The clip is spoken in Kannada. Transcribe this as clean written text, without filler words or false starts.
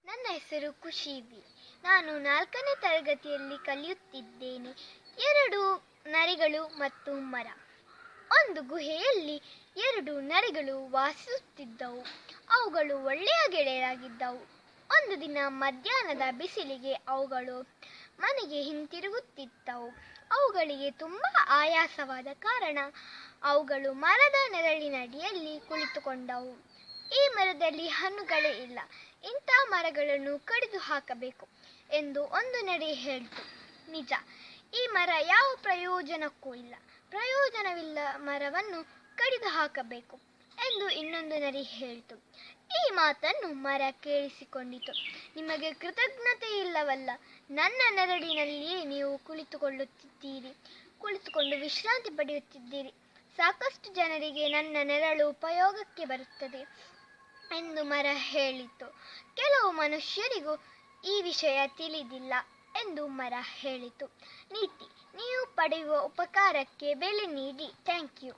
ನನ್ನ ಹೆಸರು ಖುಷಿವಿ. ನಾನು 4ನೇ ತರಗತಿಯಲ್ಲಿ ಕಲಿಯುತ್ತಿದ್ದೇನೆ. 2 ನರಿಗಳು ಮತ್ತು ಮರ. ಒಂದು ಗುಹೆಯಲ್ಲಿ 2 ನರಿಗಳು ವಾಸಿಸುತ್ತಿದ್ದವು. ಅವುಗಳು ಒಳ್ಳೆಯ ಗೆಳೆಯರಾಗಿದ್ದವು. ಒಂದು ದಿನ ಮಧ್ಯಾಹ್ನದ ಬಿಸಿಲಿಗೆ ಅವುಗಳು ಮನೆಗೆ ಹಿಂತಿರುಗುತ್ತಿದ್ದವು. ಅವುಗಳಿಗೆ ತುಂಬ ಆಯಾಸವಾದ ಕಾರಣ ಅವುಗಳು ಮರದ ನೆರಳಿನಡಿಯಲ್ಲಿ ಕುಳಿತುಕೊಂಡವು. ಈ ಮರದಲ್ಲಿ ಹಣ್ಣುಗಳೇ ಇಲ್ಲ, ಇಂಥ ಮರಗಳನ್ನು ಕಡಿದು ಹಾಕಬೇಕು ಎಂದು ಒಂದು ನರಿ ಹೇಳಿತು. ನಿಜ, ಈ ಮರ ಯಾವ ಪ್ರಯೋಜನಕ್ಕೂ ಇಲ್ಲ, ಪ್ರಯೋಜನವಿಲ್ಲ ಮರವನ್ನು ಕಡಿದು ಹಾಕಬೇಕು ಎಂದು ಇನ್ನೊಂದು ನರಿ ಹೇಳಿತು. ಈ ಮಾತನ್ನು ಮರ ಕೇಳಿಸಿಕೊಂಡಿತು. ನಿಮಗೆ ಕೃತಜ್ಞತೆ ಇಲ್ಲವಲ್ಲ, ನನ್ನ ನೆರಳಿನಲ್ಲಿಯೇ ನೀವು ಕುಳಿತುಕೊಂಡು ವಿಶ್ರಾಂತಿ ಪಡೆಯುತ್ತಿದ್ದೀರಿ. ಸಾಕಷ್ಟು ಜನರಿಗೆ ನನ್ನ ನೆರಳು ಉಪಯೋಗಕ್ಕೆ ಬರುತ್ತದೆ ಎಂದು ಮರ ಹೇಳಿತು. ಕೆಲವು ಮನುಷ್ಯರಿಗೂ ಈ ವಿಷಯ ತಿಳಿದಿಲ್ಲ ಎಂದು ಮರ ಹೇಳಿತು. ನೀತಿ: ನೀವು ಪಡೆಯುವ ಉಪಕಾರಕ್ಕೆ ಬೆಲೆ ನೀಡಿ. Thank you.